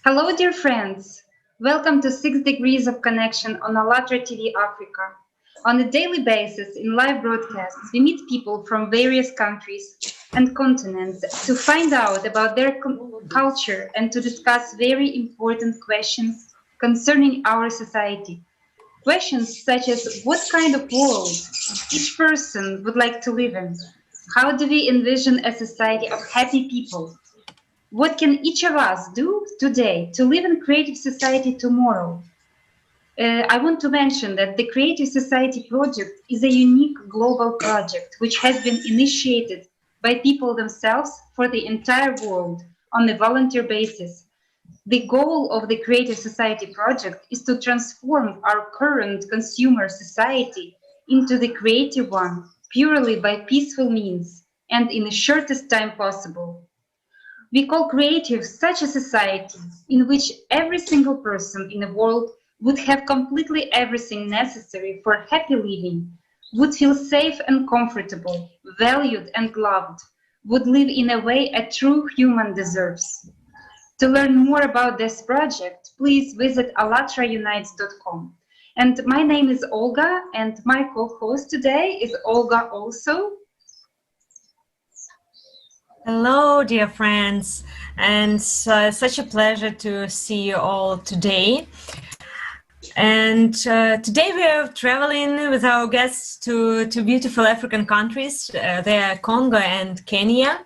Hello, dear friends. Welcome to 6 Degrees of Connection on Allatra TV Africa. On a daily basis, in live broadcasts, we meet people from various countries and continents to find out about their culture and to discuss very important questions concerning our society. Questions such as what kind of world each person would like to live in? How do we envision a society of happy people? What can each of us do today to live in creative society tomorrow? I want to mention that the Creative Society project is a unique global project which has been initiated by people themselves for the entire world on a volunteer basis. The goal of the Creative Society project is to transform our current consumer society into the creative one purely by peaceful means and in the shortest time possible. We call creative such a society in which every single person in the world would have completely everything necessary for happy living, would feel safe and comfortable, valued and loved, would live in a way a true human deserves. To learn more about this project, please visit Allatraunites.com. And my name is Olga, and my co-host today is Olga also. Hello, dear friends, and such a pleasure to see you all today. And today we are traveling with our guests to two beautiful African countries. They are Congo and Kenya.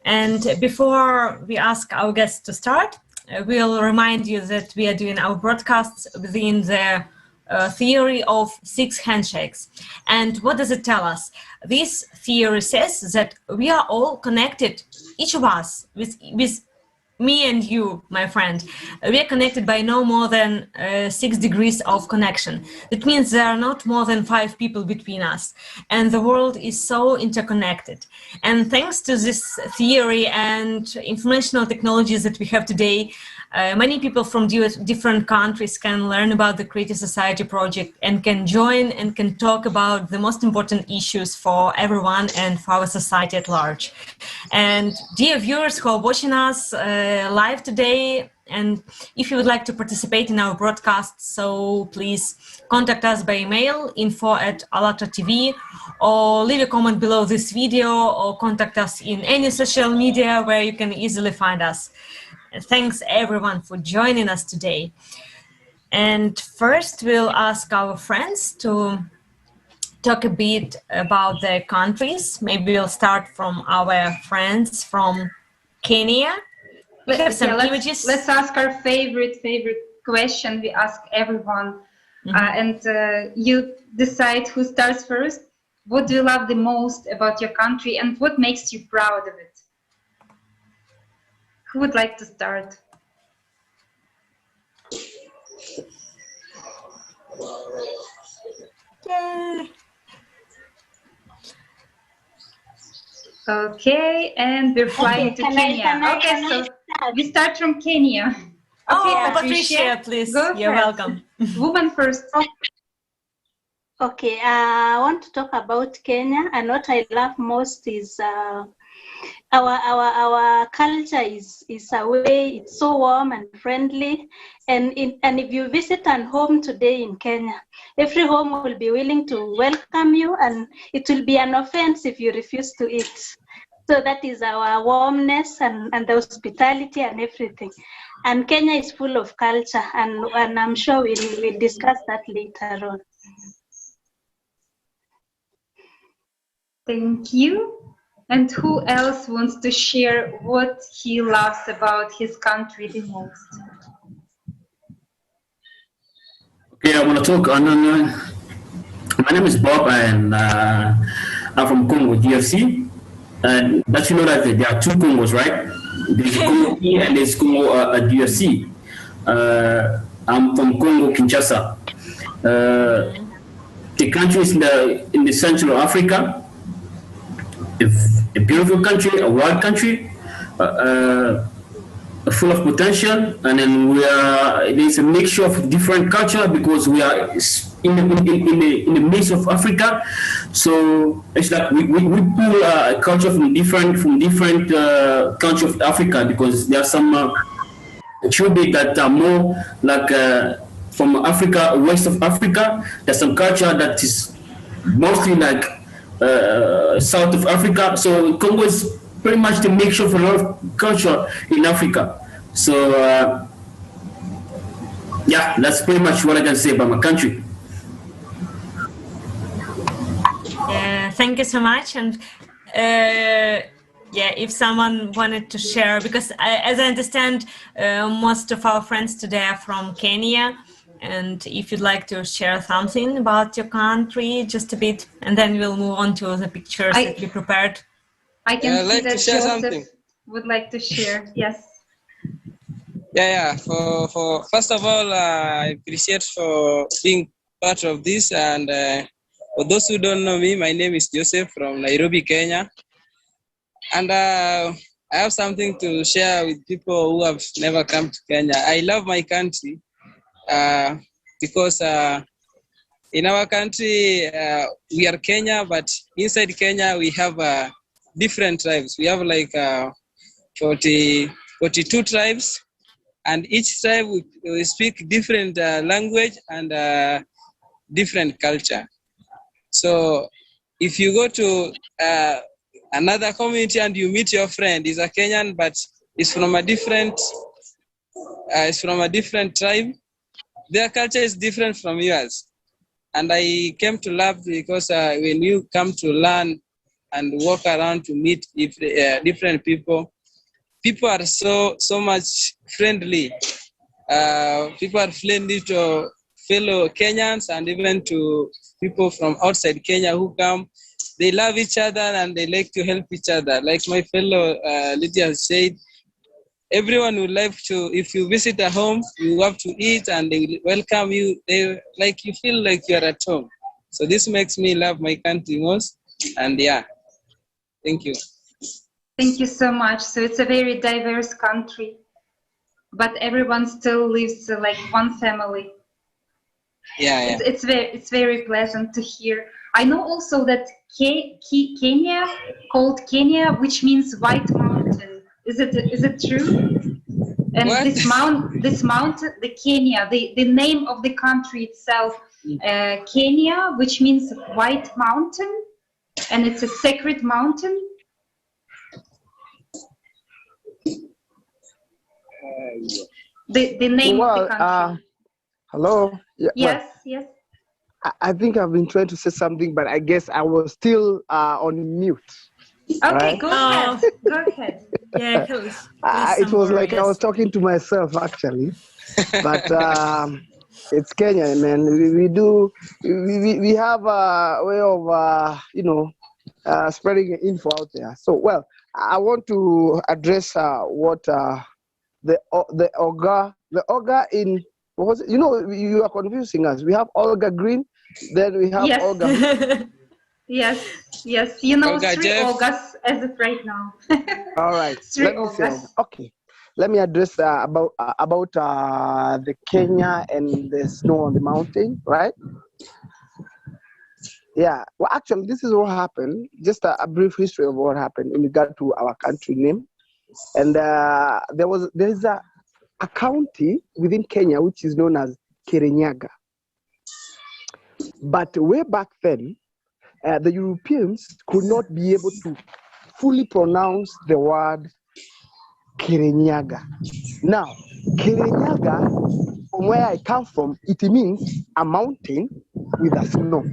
And before we ask our guests to start, we'll remind you that we are doing our broadcasts within the theory of 6 handshakes. And what does it tell us? This theory says that we are all connected, each of us, with me and you, my friend. We are connected by no more than 6 degrees of connection. That means there are not more than 5 people between us. And the world is so interconnected. And thanks to this theory and informational technologies that we have today, many people from different countries can learn about the Creative Society project and can join and can talk about the most important issues for everyone and for our society at large. And dear viewers who are watching us live today, and if you would like to participate in our broadcast, so please contact us by email, info@allatra.tv, or leave a comment below this video, or contact us in any social media where you can easily find us. Thanks everyone for joining us today. And first we'll ask our friends to talk a bit about their countries. Maybe we'll start from our friends from Kenya. We have some images. Let's ask our favorite question we ask everyone. And you decide who starts first. What do you love the most about your country and what makes you proud of it? Who would like to start? Yay. Okay, and we're flying to Kenya. So we start from Kenya. Okay, Patricia, please. You're welcome. Woman first. Okay, I want to talk about Kenya, and what I love most is our culture is a way, it's so warm and friendly, and if you visit a home today in Kenya, every home will be willing to welcome you, and it will be an offense if you refuse to eat. So that is our warmness and the hospitality and everything. And Kenya is full of culture, and I'm sure we'll discuss that later on. Thank you. And who else wants to share what he loves about his country the most? Okay, I want to talk. My name is Bob, and I'm from Congo, DRC. And that you know that there are 2 Congos, right? There's Congo here and there's Congo DRC. I'm from Congo, Kinshasa. The country is in the Central Africa. A beautiful country, a wild country, full of potential, and then there's a mixture of different culture because we are in the midst of Africa. So it's like we pull a culture from different countries of Africa because there are some It should be that more like from Africa, west of Africa. There's some culture that is mostly like south of Africa. So Congo is pretty much the mixture of a lot of culture in Africa. So yeah, that's pretty much what I can say about my country. Thank you so much. And yeah, if someone wanted to share, because as I understand, most of our friends today are from Kenya. And if you'd like to share something about your country, just a bit, and then we'll move on to the pictures that we prepared. I can see like that to share Joseph something. would like to share. Yes. Yeah. For first of all, I appreciate for being part of this. And for those who don't know me, my name is Joseph from Nairobi, Kenya. And I have something to share with people who have never come to Kenya. I love my country because in our country, we are Kenya, but inside Kenya, we have different tribes. We have like 42 tribes, and each tribe we speak different language and different culture. So if you go to another community and you meet your friend, he's a Kenyan, but he's from a different tribe, their culture is different from yours. And I came to love because when you come to learn and walk around to meet different people are so much friendly. People are friendly to fellow Kenyans and even to people from outside Kenya who come. They love each other and they like to help each other. Like my fellow Lydia said, everyone would like to, if you visit a home, you have to eat and they welcome you. They like you feel like you're at home. So this makes me love my country most. And yeah, thank you. Thank you so much. So it's a very diverse country, but everyone still lives like one family. Yeah. It's very pleasant to hear. I know also that Kenya, called Kenya, which means white mountain. Is it true? And What? this mountain, the Kenya, the name of the country itself, Kenya, which means white mountain, and it's a sacred mountain. The name of the country. Hello. Yeah, yes, yes. I think I've been trying to say something, but I guess I was still on mute. Okay, right? go ahead. Go ahead. Yeah, it was like I was talking to myself actually, but it's Kenya, man. We have a way of spreading info out there. So well, I want to address what the Olga in. What was it? You are confusing us. We have Olga Green, then we have Olga. Yes. You know, Olga 3 Jeff. August as of right now. All right. 3 Let me say, August. okay. Let me address about the Kenya and the snow on the mountain, right? Yeah. Well, actually, this is what happened. Just a brief history of what happened in regard to our country name. And there is a county within Kenya which is known as Kirinyaga. But way back then, the Europeans could not be able to fully pronounce the word Kirinyaga. Now, Kirinyaga, from where I come from, it means a mountain with a snow.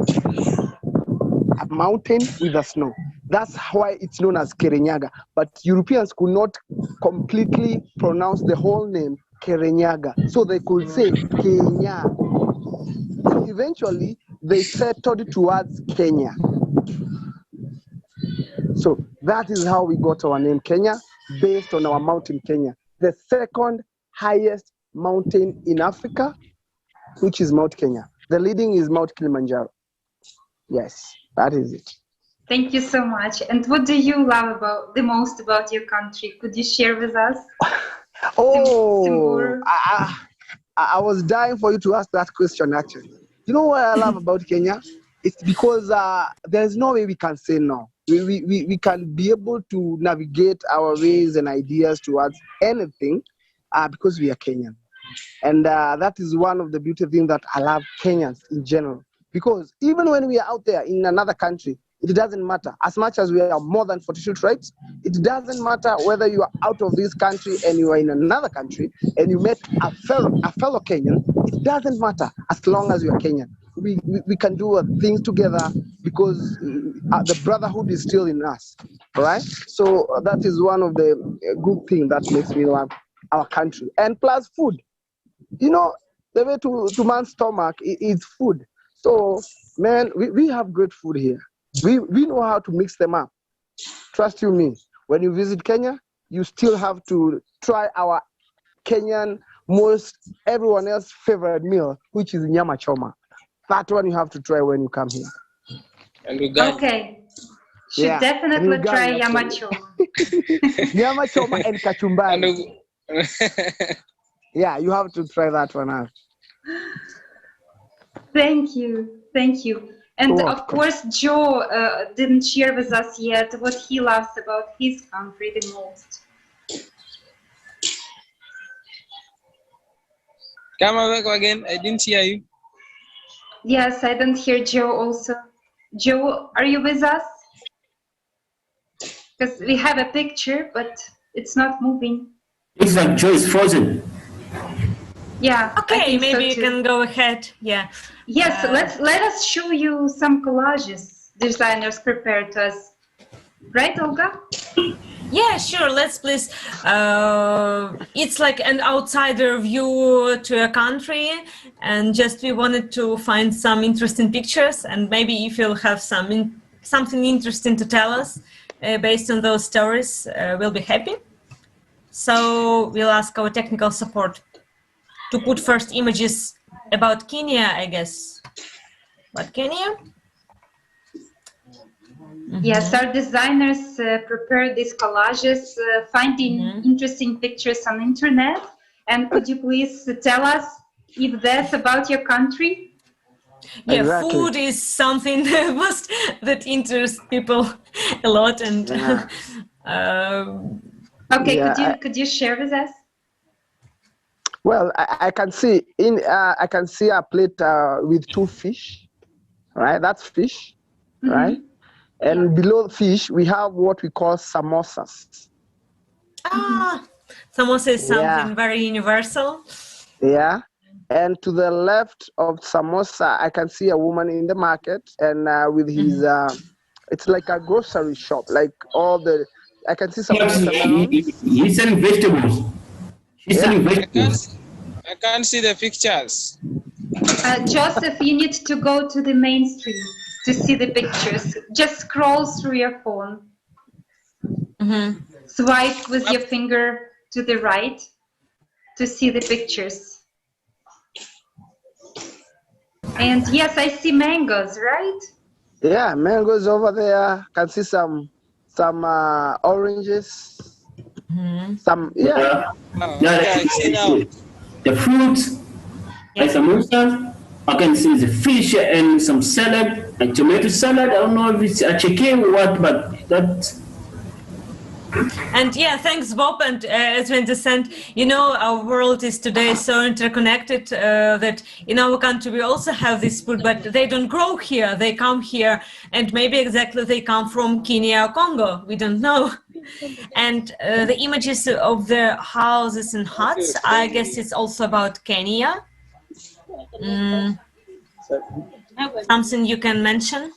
A mountain with a snow. That's why it's known as Kirinyaga. But Europeans could not completely pronounce the whole name Kirinyaga. So they could say Kenya. So eventually, they settled towards Kenya. So that is how we got our name Kenya, based on our mountain Kenya, the second highest mountain in Africa, which is Mount Kenya. The leading is Mount Kilimanjaro. Yes, that is it. Thank you so much. And what do you love the most about your country? Could you share with us? I was dying for you to ask that question, actually. You know what I love about Kenya? It's because there's no way we can say no. We can be able to navigate our ways and ideas towards anything because we are Kenyan. And that is one of the beautiful things that I love Kenyans in general. Because even when we are out there in another country, it doesn't matter. As much as we are more than 42 tribes, it doesn't matter whether you are out of this country and you are in another country and you met a fellow Kenyan. It doesn't matter as long as you are Kenyan. We can do things together because the brotherhood is still in us. All right? So that is one of the good things that makes me love our country. And plus food. You know, the way to man's stomach is food. So, man, we have great food here. We know how to mix them up. Trust you me. When you visit Kenya, you still have to try our Kenyan, everyone else's favorite meal, which is nyama choma. That one you have to try when you come here. And Uganda. Okay. Should definitely try nyama choma. Nyama choma and kachumbari. Yeah, you have to try that one out. Thank you. Thank you. And of course, Joe didn't share with us yet what he loves about his country the most. Come back again. I didn't hear you. Yes, I didn't hear Joe also. Joe, are you with us? Because we have a picture, but it's not moving. Looks like Joe is frozen. Yeah. Okay, maybe you can go ahead. Yeah. Yes, let us show you some collages designers prepared to us. Right, Olga? Yeah, sure. Let's please. It's like an outsider view to a country, and just we wanted to find some interesting pictures, and maybe if you'll have something interesting to tell us based on those stories, we'll be happy. So we'll ask our technical support to put first images about Kenya, I guess. About Kenya? Yes, our designers prepare these collages, finding interesting pictures on internet. And could you please tell us if that's about your country? Yeah, Exactly. food is something that interests people a lot. And okay, could you share with us? Well, I can see a plate with 2 fish, right? That's fish, right? And below fish, we have what we call samosas. Samosa is something very universal. Yeah. And to the left of samosa, I can see a woman in the market and with his, it's like a grocery shop, like I can see some watermelons. He's selling vegetables. He's selling vegetables. I can't see the pictures. Joseph, you need to go to the mainstream to see the pictures. Just scroll through your phone. Swipe with your finger to the right to see the pictures. And yes, I see mangoes, right? Yeah, mangoes over there. Can see some oranges. Some I see now. The fruits, like samosas. I can see the fish and some salad, like tomato salad. I don't know if it's a chicken or what, but that. And yeah, thanks, Bob. And as we understand, our world is today so interconnected that in our country we also have this food, but they don't grow here. They come here, and maybe exactly they come from Kenya or Congo. We don't know. And the images of the houses and huts, I guess it's also about Kenya. Something you can mention?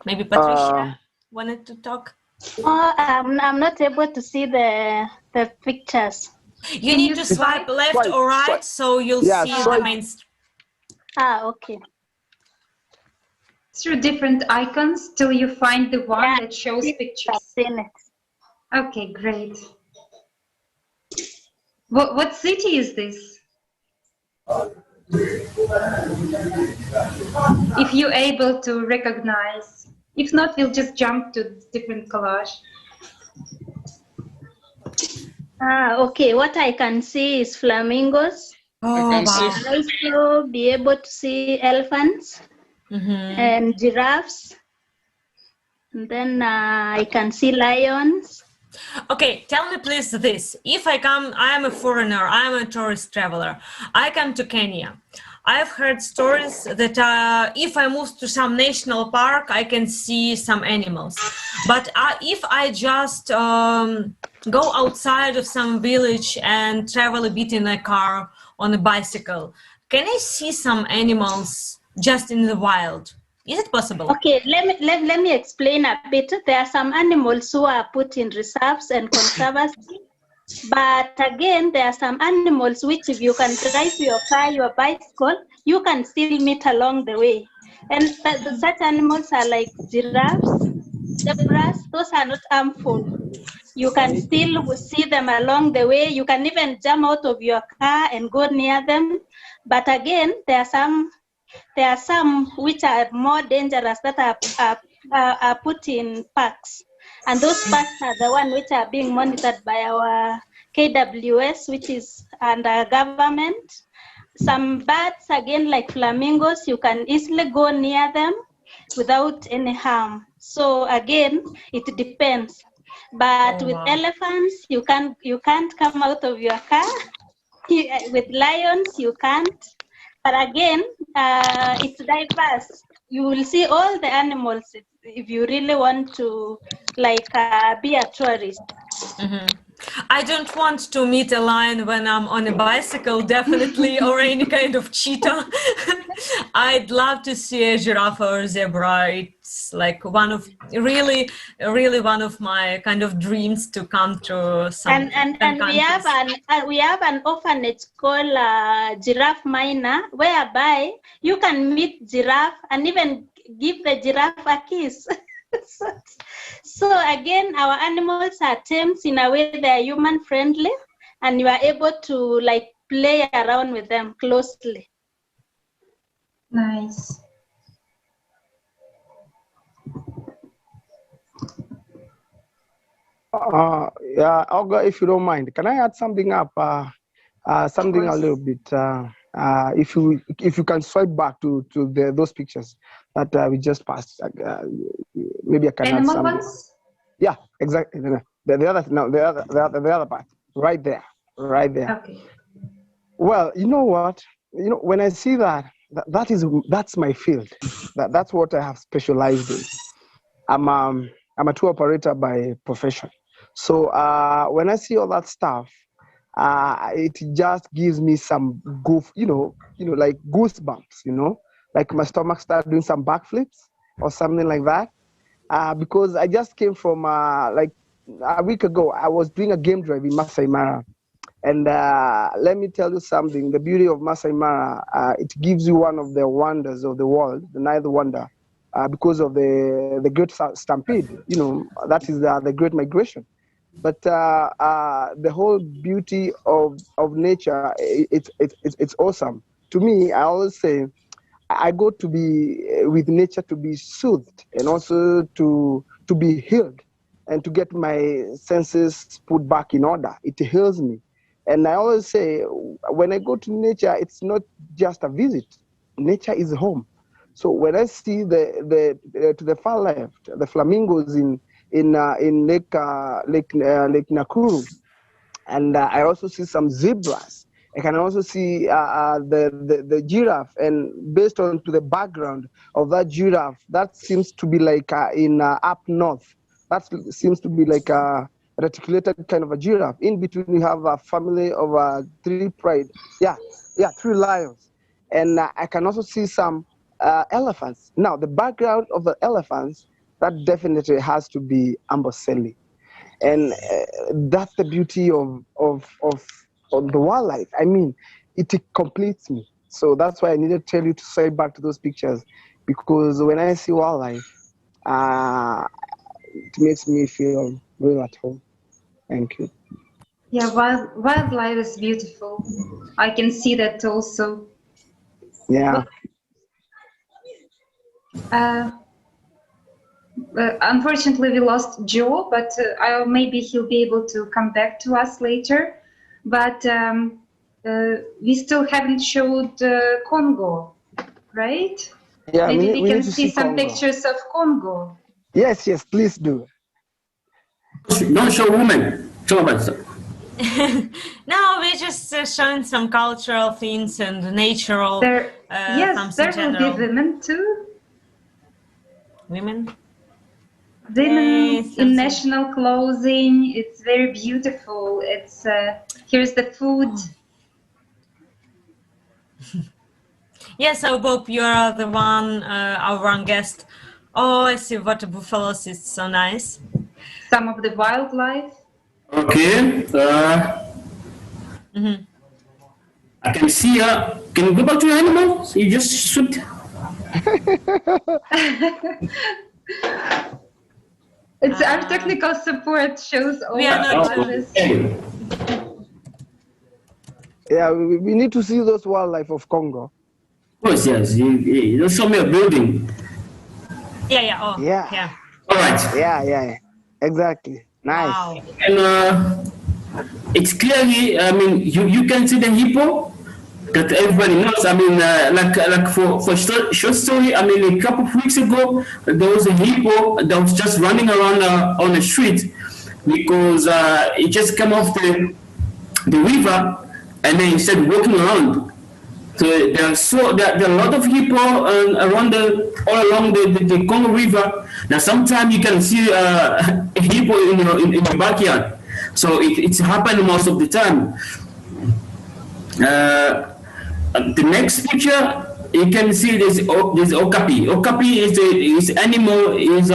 Maybe Patricia wanted to talk. I'm not able to see the pictures. You need to swipe left or right, so you'll see the main. Okay. Through different icons till you find the one that shows pictures. I've seen it. Okay, great. What city is this? If you're able to recognize. If not, we'll just jump to different collage. Okay, what I can see is flamingos. Oh, wow. I'll also be able to see elephants and giraffes. And then I can see lions Okay, tell me please this. If I am a foreigner, I am a tourist traveler. I come to Kenya. I've heard stories that if I move to some national park, I can see some animals. But if I just go outside of some village and travel a bit in a car on a bicycle, can I see some animals just in the wild? Is it possible? Okay, let me explain a bit. There are some animals who are put in reserves and conservancy, but again, there are some animals which, if you can drive your car, your bicycle, you can still meet along the way. And such animals are like giraffes, zebras. Those are not harmful. You can still see them along the way. You can even jump out of your car and go near them. But again, there are some which are more dangerous that are put in parks. And those parks are the ones which are being monitored by our KWS, which is under government. Some birds, again, like flamingos, you can easily go near them without any harm. So again, it depends. But with elephants, you can't come out of your car. With lions, you can't. But again, it's diverse. You will see all the animals if you really want to, like, be a tourist. Mm-hmm. I don't want to meet a lion when I'm on a bicycle, definitely, or any kind of cheetah. I'd love to see a giraffe or zebra. It's like one of really one of my kind of dreams to come to some and countries. we have an orphanage called Giraffe Minor, whereby you can meet giraffe and even give the giraffe a kiss. So again, our animals are tamed in a way they are human friendly, and you are able to like play around with them closely. Nice. Yeah, Olga, if you don't mind, can I add something up? Something a little bit. If you can swipe back to those pictures that we just passed, maybe I can Animal add something. ones? Yeah, exactly. The other part, right there. Okay. Well, you know what? When I see that's my field. That's what I have specialized in. I'm a tour operator by profession. So when I see all that stuff, it just gives me some like goosebumps. Like my stomach started doing some backflips or something like that. Because I just came from like a week ago. I was doing a game drive in Masai Mara. And let me tell you something, the beauty of Masai Mara, it gives you one of the wonders of the world, the ninth wonder, because of the Great Stampede, that is the Great Migration. But the whole beauty of nature, it's awesome. To me, I always say, I go to be with nature to be soothed and also to be healed and to get my senses put back in order. It heals me. And I always say, when I go to nature, it's not just a visit. Nature is home. So when I see to the far left, the flamingos in Lake Nakuru, and I also see some zebras. I can also see the giraffe, and based on to the background of that giraffe, that seems to be like in up north. That seems to be like a reticulated kind of a giraffe. In between, we have a family of three lions, and I can also see some elephants. Now, the background of the elephants, that definitely has to be Amboseli. And that's the beauty of the wildlife. I mean, it completes me. So that's why I needed to tell you to say back to those pictures, because when I see wildlife, it makes me feel real at home. Thank you. Yeah, wildlife is beautiful. I can see that also. Yeah. Unfortunately, we lost Joe, but maybe he'll be able to come back to us later. But we still haven't showed Congo, right? Yeah, maybe we can need to see some Congo. pictures of Congo. Yes, please do. Don't show women. Show about stuff. No, we're just showing some cultural things and natural Yes, things there in will be general. women too. Women? Women Yes, in something. national clothing. It's very beautiful. It's here's the food. Yeah, so Bob, you are the one, our one guest. Oh, I see water buffaloes. It's so nice. Some of the wildlife. Okay. I can see. Can you go back to your animal? So you just shoot. It's our technical support shows all We are not, of this. Okay. Yeah, we need to see those wildlife of Congo. Of course, yes. You don't show me a building. Yeah. Oh, Yeah. yeah. All right. Yeah. Exactly. Nice. Wow. And it's clearly, I mean, you can see the hippo that everybody knows. I mean, like for short story, I mean, a couple of weeks ago, there was a hippo that was just running around on the street because it just came off the river and then he started walking around. So there are a lot of hippo around all along the Congo River. Now sometimes you can see a hippo in your backyard. So it's happening most of the time. The next picture you can see there's okapi. Okapi is animal is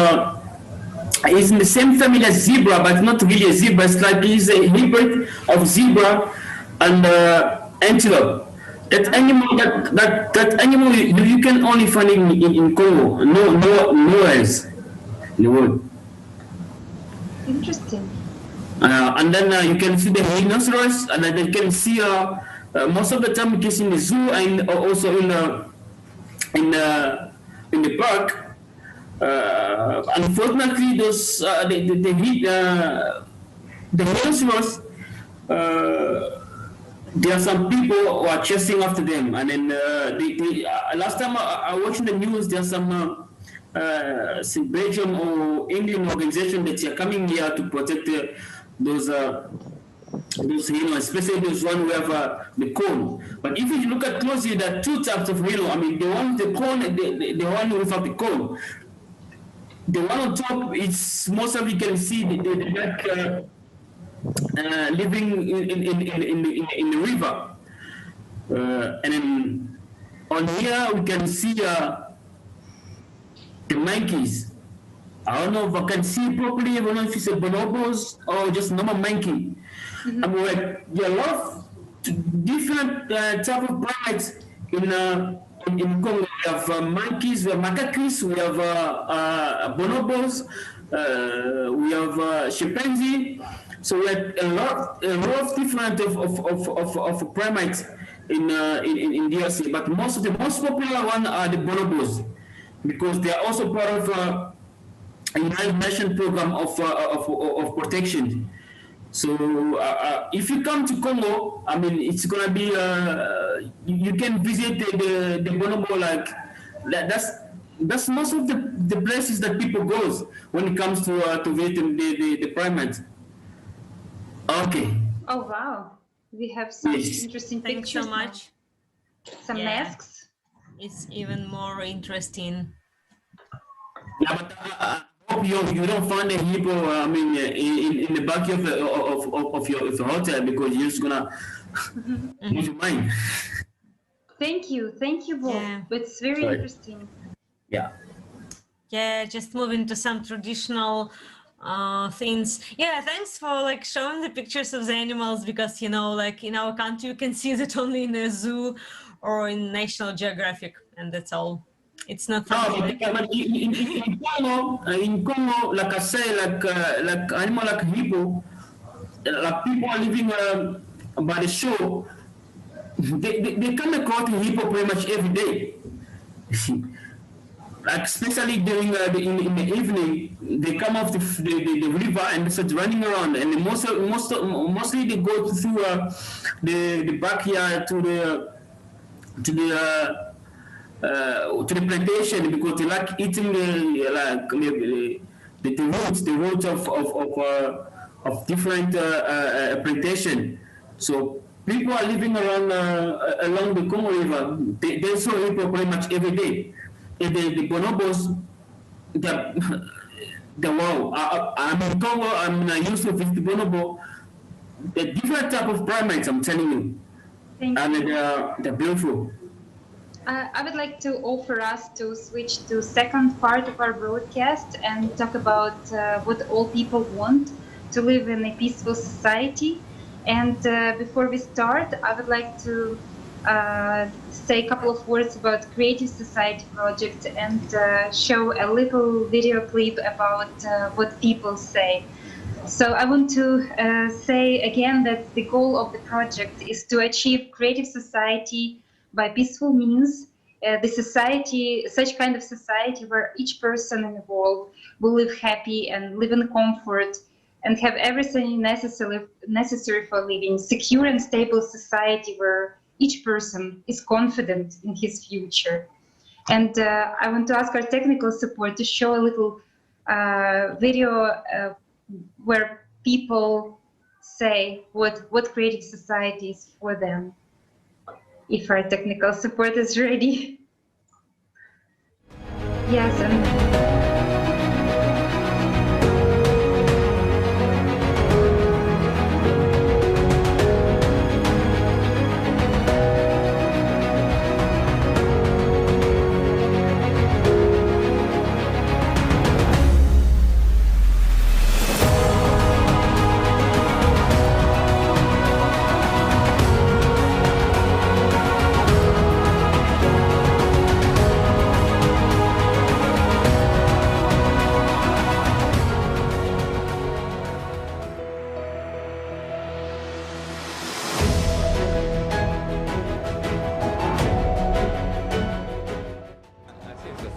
in the same family as zebra, but not really a zebra. It's like it's a hybrid of zebra and antelope. That animal you can only find it in Congo, no else in the world. Interesting. And then you can see the rhinoceros, and then you can see most of the time you can see in the zoo and also in the park. Unfortunately, those the rhinoceros. There are some people who are chasing after them, and then last time I watched the news, there's some Belgium or England organization that are coming here to protect those especially those one who have the cone. But if you look at closely, there are two types of rhino. I mean, the one with the cone, the one without the cone. The one on top is most of you can see the black. Living in the river, and then on here we can see the monkeys. I don't know if I can see properly. I don't know if it's a bonobos or just normal monkey. I mean, there are a lot of different type of primates in Congo. We have monkeys, we have macacos, we have bonobos, we have chimpanzee. So we have a lot of different of primates in DRC, but the most popular one are the bonobos because they are also part of a United Nations program of protection. So if you come to Congo, I mean, it's gonna be you can visit the bonobo like that's most of the places that people goes when it comes to visit the primates. Okay. Oh wow, we have some Yes. interesting Thanks pictures. so much. Now. Some Yeah. masks. It's even more interesting. Yeah, but I hope you don't find a hippo. I mean, in the back of your hotel because you're just gonna lose your mind. Thank you, Bob. Yeah. It's very Sorry. interesting. Yeah. Yeah, just moving to some traditional things. Yeah, thanks for like showing the pictures of the animals because like in our country you can see that only in a zoo or in National Geographic, and that's all. It's not No, something but, like but in Congo, like I say, like animal like hippo, like people are living by the shore. They come across the hippo pretty much every day. Like especially during in the evening, they come off the river and they start running around, and mostly they go through the backyard to the plantation because they like eating the the roots of different plantation. So people are living around along the Congo River. They saw hip-hop pretty much every day. And the bonobos, wow, I'm in Congo, I'm used to visit bonobo. The different type of primates, I'm telling you. Thank And you. they're beautiful. I would like to offer us to switch to second part of our broadcast and talk about what all people want to live in a peaceful society. And before we start, I would like to say a couple of words about Creative Society project and show a little video clip about what people say. So I want to say again that the goal of the project is to achieve creative society by peaceful means. The society, such kind of society where each person in the world will live happy and live in comfort and have everything necessary for living. Secure and stable society where each person is confident in his future. And I want to ask our technical support to show a little video where people say what creative society is for them. If our technical support is ready. Yes, and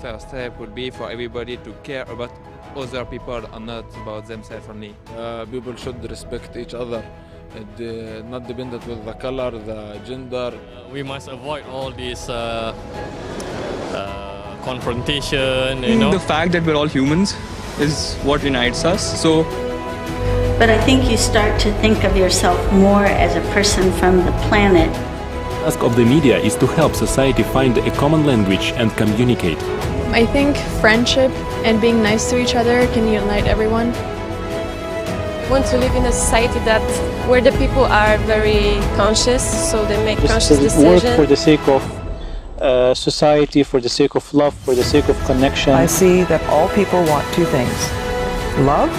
first step would be for everybody to care about other people and not about themselves only. People should respect each other, not dependent with the color, the gender. We must avoid all this confrontation, you know. The fact that we're all humans is what unites us. So, but I think you start to think of yourself more as a person from the planet. The task of the media is to help society find a common language and communicate. I think friendship and being nice to each other can unite everyone. I want to live in a society where the people are very conscious, so they make conscious decisions. Work for the sake of society, for the sake of love, for the sake of connection. I see that all people want two things: love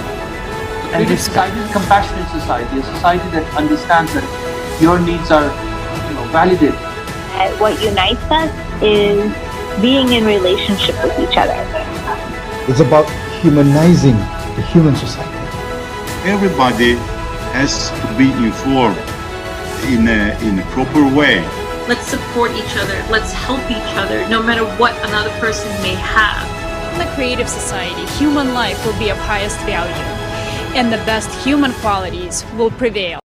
and respect. Society is a compassionate society, a society that understands that your needs are validated. What unites us is being in relationship with each other. It's about humanizing the human society. Everybody has to be informed in a proper way. Let's support each other. Let's help each other, no matter what another person may have. In the creative society, human life will be of highest value, and the best human qualities will prevail.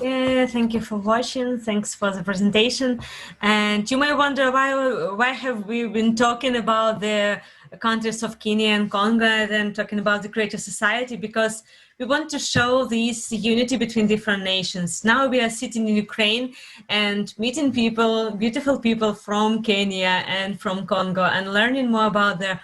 Yeah, thank you for watching. Thanks for the presentation. And you may wonder why have we been talking about the countries of Kenya and Congo and then talking about the creative society, because we want to show this unity between different nations. Now we are sitting in Ukraine and meeting people, beautiful people from Kenya and from Congo, and learning more about their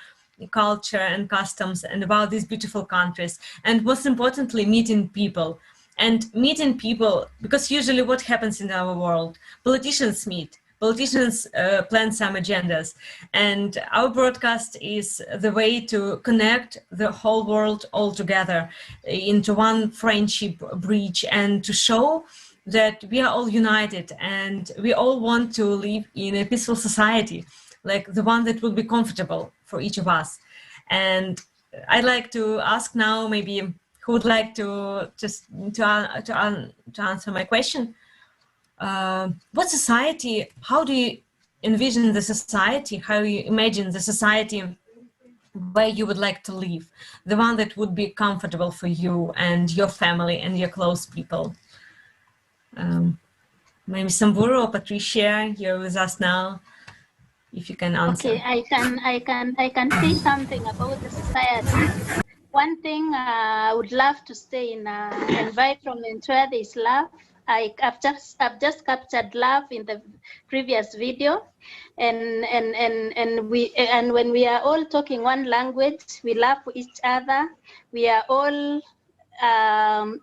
culture and customs and about these beautiful countries. And most importantly, meeting people. And meeting people, because usually what happens in our world, politicians meet, politicians plan some agendas, and our broadcast is the way to connect the whole world all together into one friendship bridge and to show that we are all united and we all want to live in a peaceful society, like the one that will be comfortable for each of us. And I'd like to ask now maybe who would like to answer my question? What society? How do you envision the society? How you imagine the society where you would like to live? The one that would be comfortable for you and your family and your close people. Maybe Samburu or Patricia, you're with us now. if you can answer. Okay, I can say something about the society. One thing I would love to say in environment where there is love. I've just captured love in the previous video, and when we are all talking one language, we love each other. We are all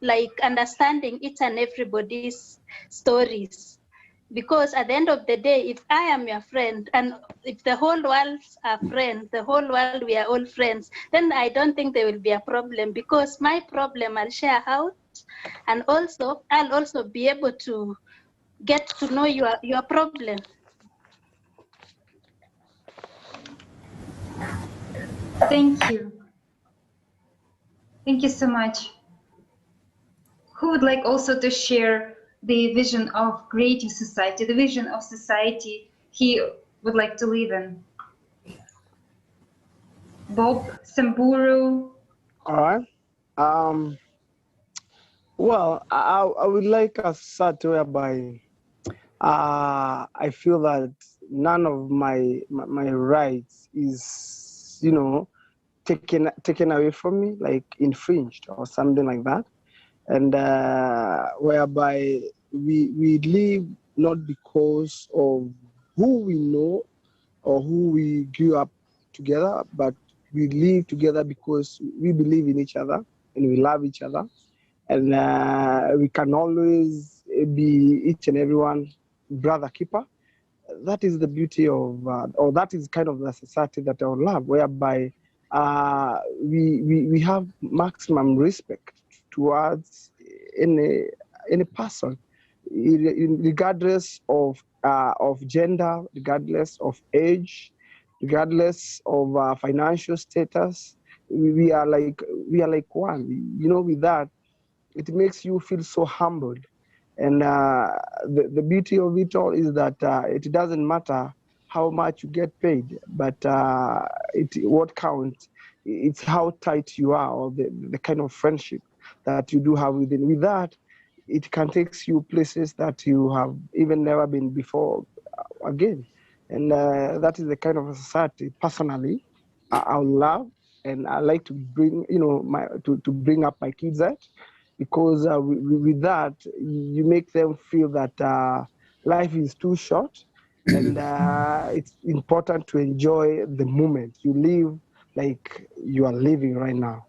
like understanding each and everybody's stories. Because at the end of the day, if I am your friend, and if the whole world's are friends, the whole world, we are all friends, then I don't think there will be a problem, because my problem I'll share out, and also I'll also be able to get to know your problem. Thank you. Thank you so much. Who would like also to share the vision of creative society, the vision of society he would like to live in? Bob, Samburu. All right. Well, I would like a society whereby I feel that none of my rights is, taken away from me, like infringed or something like that. And whereby we live not because of who we know or who we grew up together, but we live together because we believe in each other and we love each other. And we can always be each and everyone brother keeper. That is the beauty of, or that is kind of the society that I would love, whereby we have maximum respect towards any person, regardless of gender, regardless of age, regardless of financial status. We are like one. With that, it makes you feel so humbled. And the beauty of it all is that it doesn't matter how much you get paid, but what counts, it's how tight you are, or the kind of friendship that you do have within. With that, it can take you places that you have even never been before again. And that is the kind of society, personally, I love, and I like to bring, to bring up my kids at, because with that, you make them feel that life is too short, and it's important to enjoy the moment. You live like you are living right now.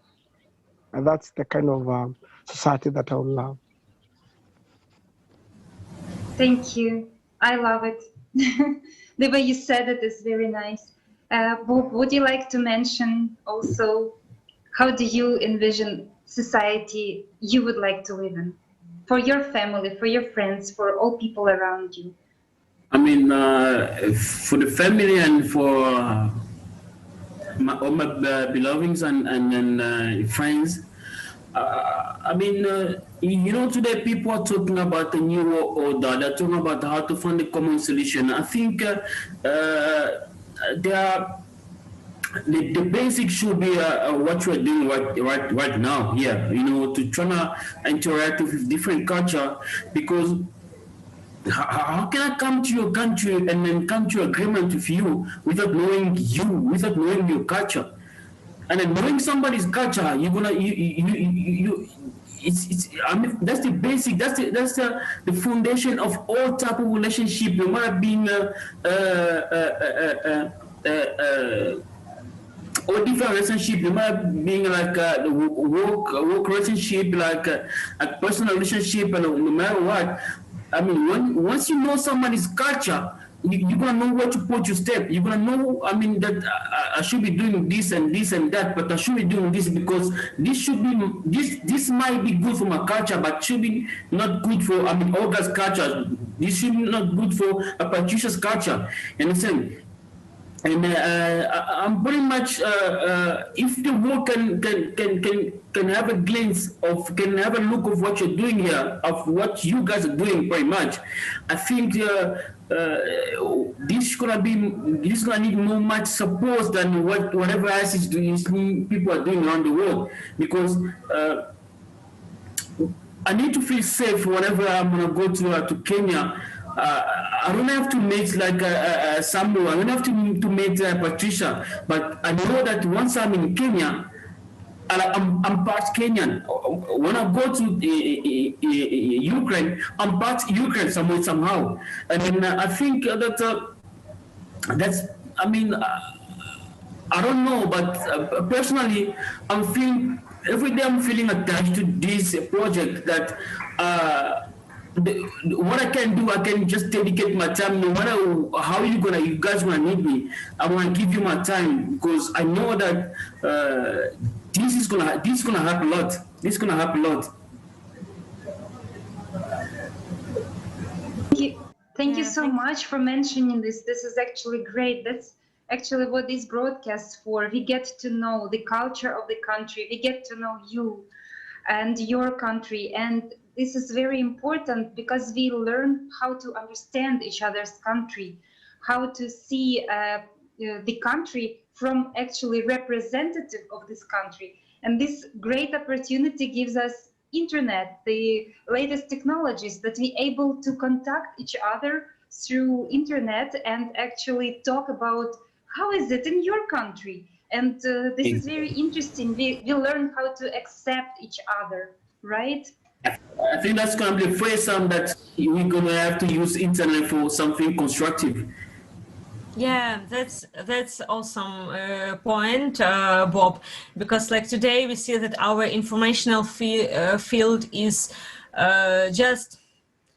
And that's the kind of society that I would love. Thank you. I love it. The way you said it is very nice. Bob, would you like to mention also, how do you envision society you would like to live in? For your family, for your friends, for all people around you? I mean, for the family and for all my belongings and friends, I mean, today people are talking about the new world order. They're talking about how to find a common solution. I think the basic should be what we're doing right now here. To try to interact with different culture, because how can I come to your country and then come to agreement with you without knowing your culture? And then knowing somebody's culture, I mean, that's the basic, that's the foundation of all type of relationship, no matter being or different relationship, no matter being like the work relationship, like a personal relationship, and no matter what. I mean, once you know somebody's culture, you're gonna know where to put your step. You're gonna know, I mean, that I should be doing this and this and that, but I should be doing this because this might be good for my culture, but should be not good for, I mean, Olga's culture. This should be not good for Patricia's culture. You understand? And I'm pretty much, if the world can have a glimpse of, can have a look of what you're doing here, of what you guys are doing, pretty much, I think this gonna need more much support than whatever else is doing, people are doing around the world, because I need to feel safe whenever I'm gonna go to Kenya. I don't have to meet like Sambo. I don't have to meet Patricia. But I know that once I'm in Kenya, I'm part Kenyan. When I go to Ukraine, I'm part Ukraine somehow. And then I think that's. I mean, I don't know, but personally, I'm feeling every day. I'm feeling attached to this project. That what I can do, I can just dedicate my time. No matter how you guys gonna need me, I wanna give you my time because I know that this is gonna help a lot. This is gonna help a lot. Thank you so much for mentioning this. This is actually great. That's actually what this broadcast for. We get to know the culture of the country. We get to know you and your country. And this is very important because we learn how to understand each other's country, how to see the country from actually representative of this country. And this great opportunity gives us internet, the latest technologies that we able to contact each other through internet and actually talk about how is it in your country. And this is very interesting. We learn how to accept each other, right? I think that's going to be the first time that we're going to have to use internet for something constructive. Yeah, that's awesome point, Bob, because like today we see that our informational field is just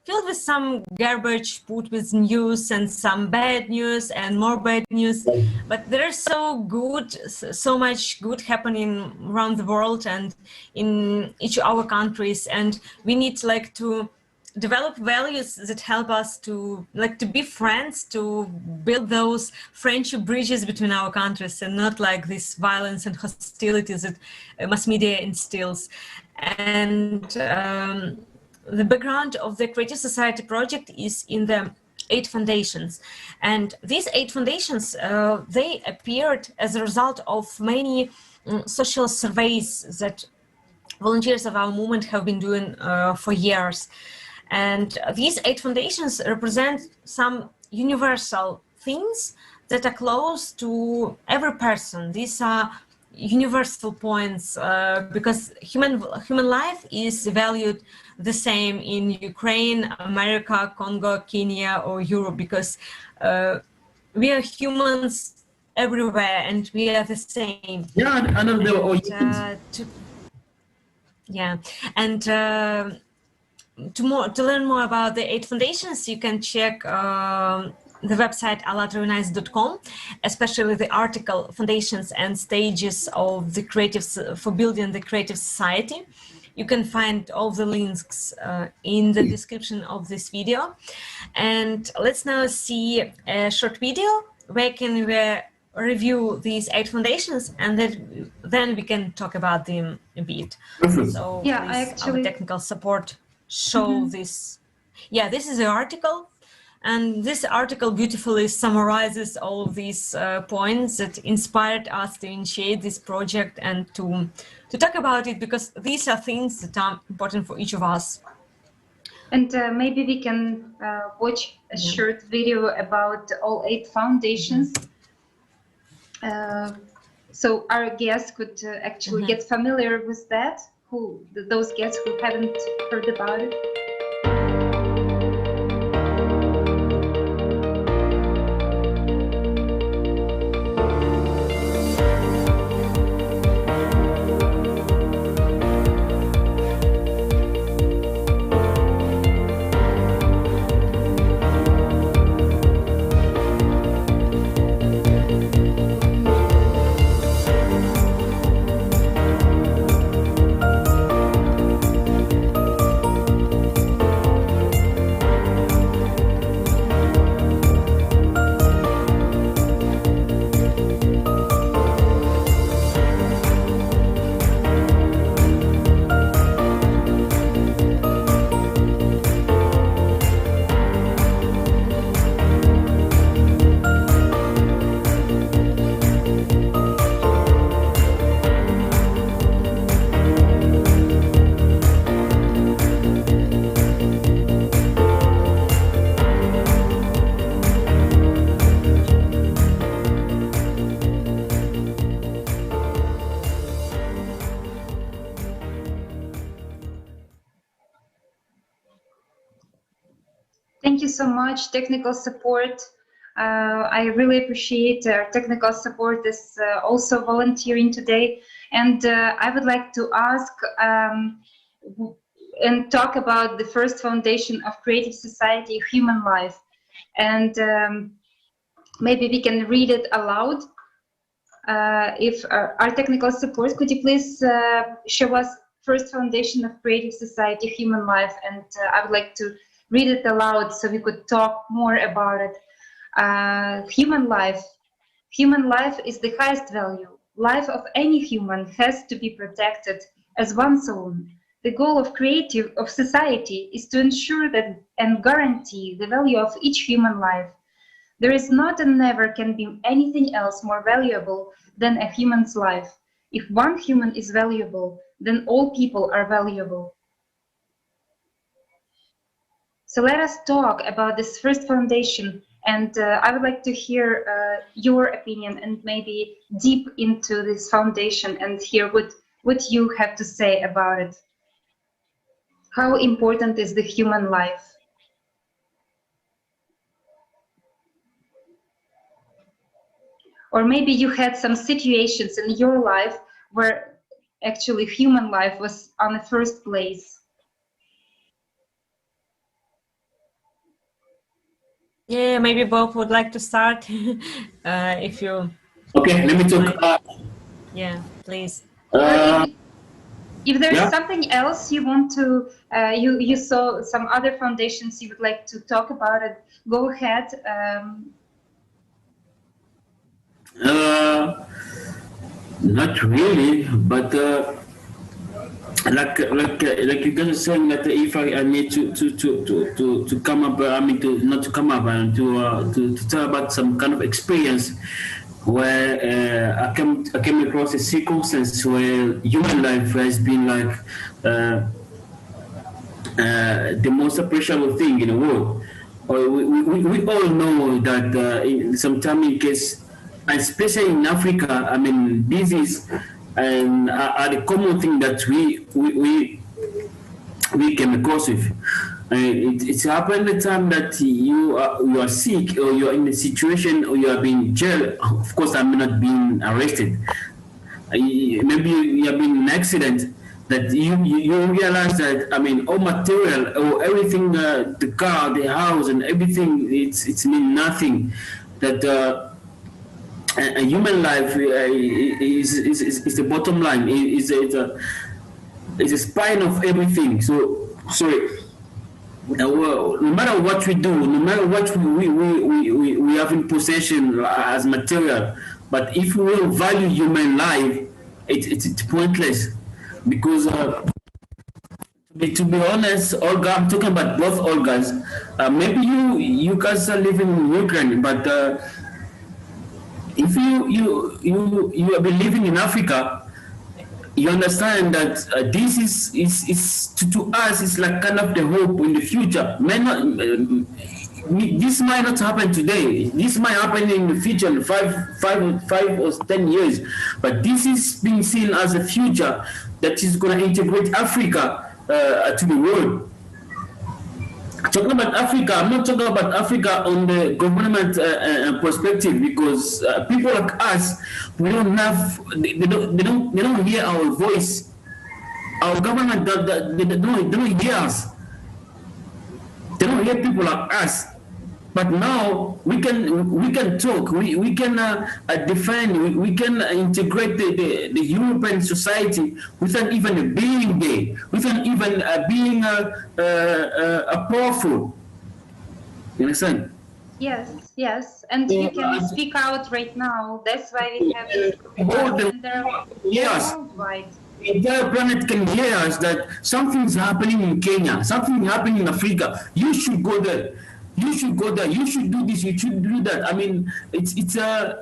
filled with some garbage, put with news and some bad news and more bad news. But there's so much good happening around the world and in each of our countries, and we need like to develop values that help us to be friends, to build those friendship bridges between our countries, and not like this violence and hostility that mass media instills. And the background of the Creative Society project is in the 8 foundations, and these 8 foundations they appeared as a result of many social surveys that volunteers of our movement have been doing for years. And these 8 foundations represent some universal things that are close to every person. These are universal points because human life is valued the same in Ukraine, America, Congo, Kenya, or Europe, because we are humans everywhere and we are the same. Yeah, I know they were all yeah, and to learn more about the 8 foundations, you can check the website Allatraunites.com, especially the article "Foundations and Stages of the for Building the Creative Society." You can find all the links in the description of this video. And let's now see a short video where can we review these 8 foundations, and then we can talk about them a bit. So yeah, please, our technical support show this. Yeah, this is the article, and this article beautifully summarizes all of these points that inspired us to initiate this project and to talk about it, because these are things that are important for each of us. And maybe we can watch a short video about all 8 foundations. So our guests could actually get familiar with that, those guests who haven't heard about it. Thank you so much. Technical support. I really appreciate our technical support is also volunteering today. And I would like to ask and talk about the first foundation of creative society, human life. And maybe we can read it aloud. If our technical support, could you please show us first foundation of creative society, human life? And I would like to read it aloud so we could talk more about it. Human life. Human life is the highest value. Life of any human has to be protected as one's own. The goal of society is to ensure that and guarantee the value of each human life. There is not and never can be anything else more valuable than a human's life. If one human is valuable, then all people are valuable. So let us talk about this first foundation, and I would like to hear your opinion and maybe deep into this foundation and hear what you have to say about it. How important is the human life? Or maybe you had some situations in your life where actually human life was on the first place. Yeah, maybe Bob would like to start if you... Okay, let me talk. Yeah, please. If there's something else you want to, you saw some other foundations you would like to talk about it, go ahead. Not really, but like you guys are saying that if I need to come up, I mean to not to come up and to tell about some kind of experience where I came across a circumstance where human life has been like the most appreciable thing in the world. We all know that sometimes in case, especially in Africa, I mean, this is are the common thing that we came across with. It's happened the time that you are sick or you are in a situation or you are being jailed. Of course, I'm not being arrested. Maybe you have been in an accident that you realize that, I mean, all material or everything, the car, the house, and everything, it's mean nothing. That a human life is the bottom line. It's a spine of everything. So sorry. No matter what we do, no matter what we have in possession as material, but if we will value human life, it's pointless. Because to be honest, Olga, I'm talking about both Olgas. Maybe you guys are living in Ukraine, but if you have been living in Africa, you understand that this is to us is like kind of the hope in the future. This might not happen today. This might happen in the future, in five or 10 years. But this is being seen as a future that is going to integrate Africa to the world. Talking about Africa, I'm not talking about Africa on the government perspective, because people like us, we don't have, they don't hear our voice. Our government, they don't hear us. They don't hear people like us. But now we can talk. We can defend. We can integrate the European society without even being there, without even being powerful. You understand? Yes, and you can speak out right now. That's why we have this worldwide. The entire planet can hear us that something's happening in Kenya, something happening in Africa. You should go there. You should go there. You should do this. You should do that. I mean, it's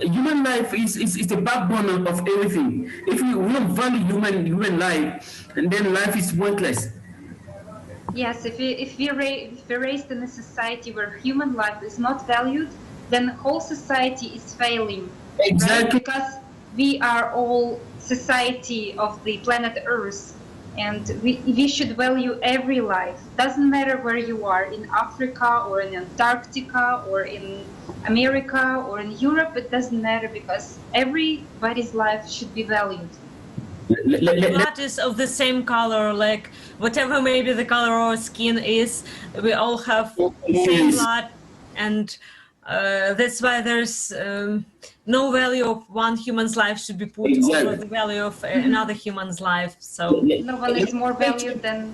human life is the backbone of everything. If we don't value human life, and then life is pointless. Yes, if we're raised in a society where human life is not valued, then the whole society is failing. Exactly. Right? Because we are all society of the planet Earth, And we should value every life. Doesn't matter where you are, in Africa or in Antarctica or in America or in Europe, it doesn't matter, because everybody's life should be valued. Blood is of the same color, like whatever maybe the color of our skin is, we all have same blood, and that's why there's no value of one human's life should be put over the value of another human's life. So no one is more valued than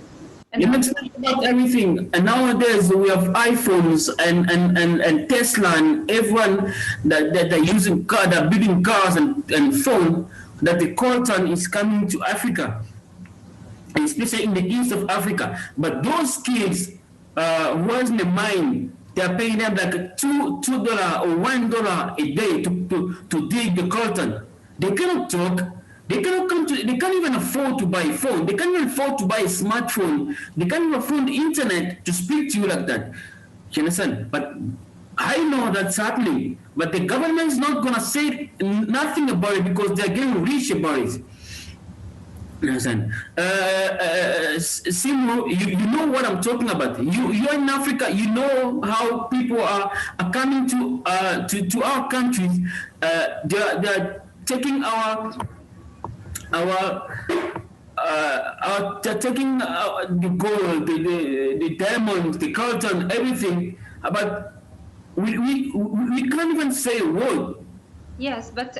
you mentioned about everything, and nowadays we have iPhones and Tesla and everyone that are using car, that are building cars and phone, that the coltan is coming to Africa, especially in the east of Africa. But those kids who are in the mine, they are paying them like $2 or $1 a day to dig the coltan. They cannot talk. They cannot they can't even afford to buy a phone. They can't even afford to buy a smartphone. They can't even afford the internet to speak to you like that. You understand? But I know that's happening. But the government is not gonna say nothing about it because they're getting rich about it. You understand? Simu, you know what I'm talking about. You're in Africa. You know how people are coming to our countries. They're taking they're taking the gold, the diamonds, the coltan, everything. But we can't even say a word. Yes, but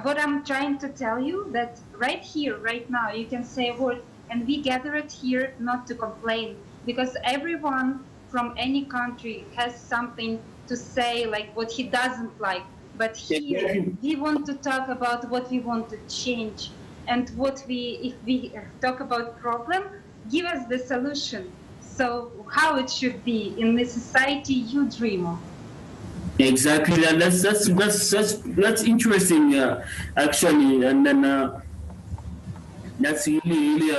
what I'm trying to tell you, that right here, right now, you can say a word, and we gathered here not to complain, because everyone from any country has something to say, like what he doesn't like. But here, we want to talk about what we want to change, and if we talk about problem, give us the solution. So how it should be in the society you dream of. Exactly, and that's interesting, actually, and then that's really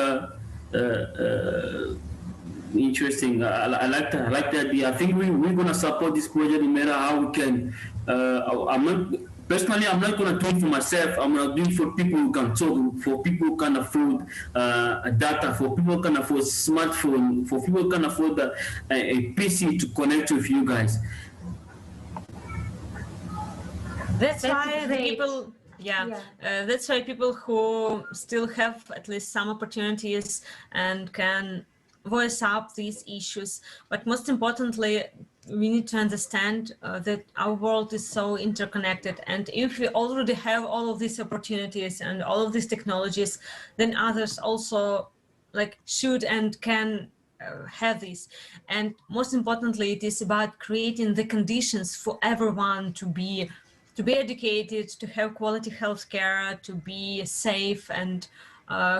interesting. I like that. I like that idea. I think we're gonna support this project no matter how we can. I'm not gonna do it for myself. I'm gonna do it for people who can talk, for people who can afford data, for people who can afford smartphone, for people who can afford a PC to connect with you guys. That's why the people, that's why people who still have at least some opportunities and can voice up these issues. But most importantly, we need to understand that our world is so interconnected. And if we already have all of these opportunities and all of these technologies, then others also should and can have this. And most importantly, it is about creating the conditions for everyone to be educated, to have quality healthcare, to be safe and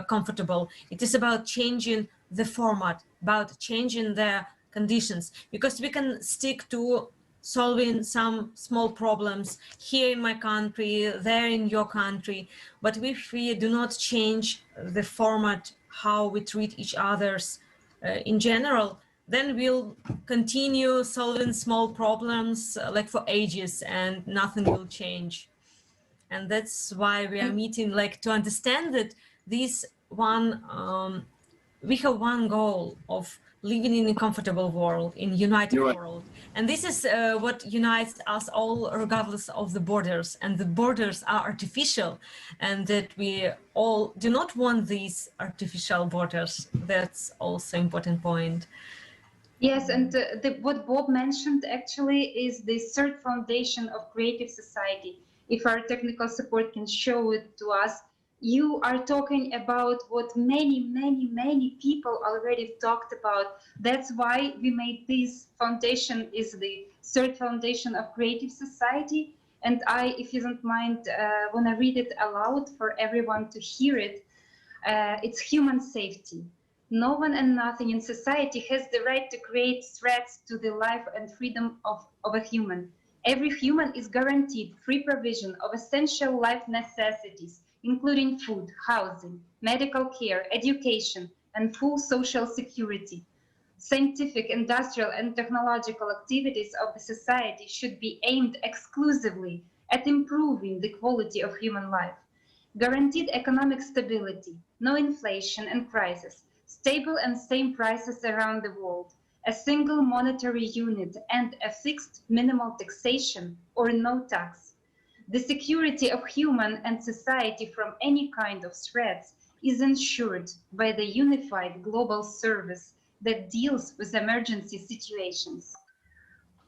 comfortable. It is about changing the format, about changing the conditions, because we can stick to solving some small problems here in my country, there in your country, but if we do not change the format, how we treat each others in general, then we'll continue solving small problems for ages and nothing will change. And that's why we are meeting, to understand that this one, we have one goal of living in a comfortable world, in a united world. And this is what unites us all, regardless of the borders. And the borders are artificial, and that we all do not want these artificial borders. That's also an important point. Yes, and what Bob mentioned actually is the third foundation of creative society. If our technical support can show it to us, you are talking about what many people already talked about. That's why we made this foundation is the third foundation of creative society. And I, if you don't mind, want to read it aloud for everyone to hear it. It's human safety. No one and nothing in society has the right to create threats to the life and freedom of a human. Every human is guaranteed free provision of essential life necessities, including food, housing, medical care, education, and full social security. Scientific, industrial, and technological activities of the society should be aimed exclusively at improving the quality of human life. guaranteed economic stability, no inflation and crisis, stable and same prices around the world, a single monetary unit, and a fixed minimal taxation or no tax. The security of human and society from any kind of threats is ensured by the unified global service that deals with emergency situations.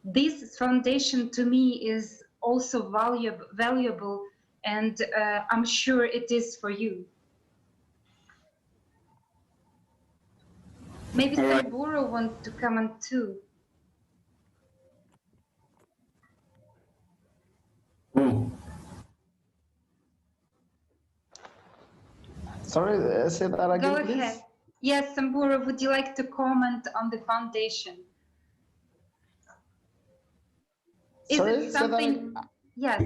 This foundation to me is also valuable, and I'm sure it is for you. Maybe Samburo wants to comment too. Sorry, say that again, Go please. ahead. Yes, Samburo, would you like to comment on the foundation? Sorry, is it something? Yes,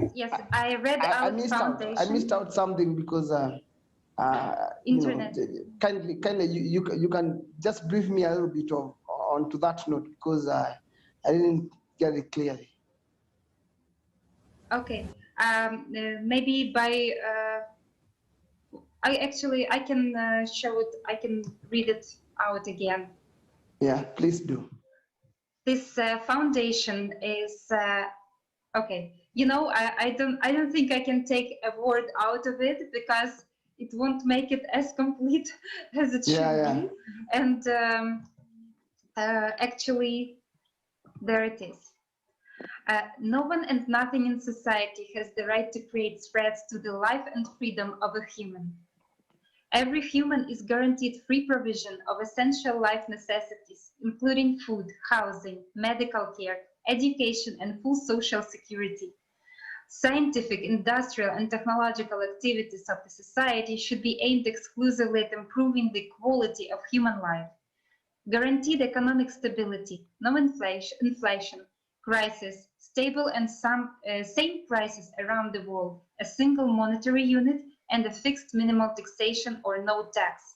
I read I out missed foundation. out. I missed out something because internet. Kindly, you can just brief me a little bit onto that note because I didn't get it clearly. Okay, maybe by I can show it. I can read it out again. Yeah, please do. This foundation is okay. You know, I don't think I can take a word out of it because it won't make it as complete as it should be. And actually, there it is. No one and nothing in society has the right to create threats to the life and freedom of a human. Every human is guaranteed free provision of essential life necessities, including food, housing, medical care, education, and full social security. Scientific, industrial, and technological activities of the society should be aimed exclusively at improving the quality of human life. Guaranteed economic stability, no inflation, crisis, stable and same prices around the world, a single monetary unit, and a fixed minimal taxation or no tax.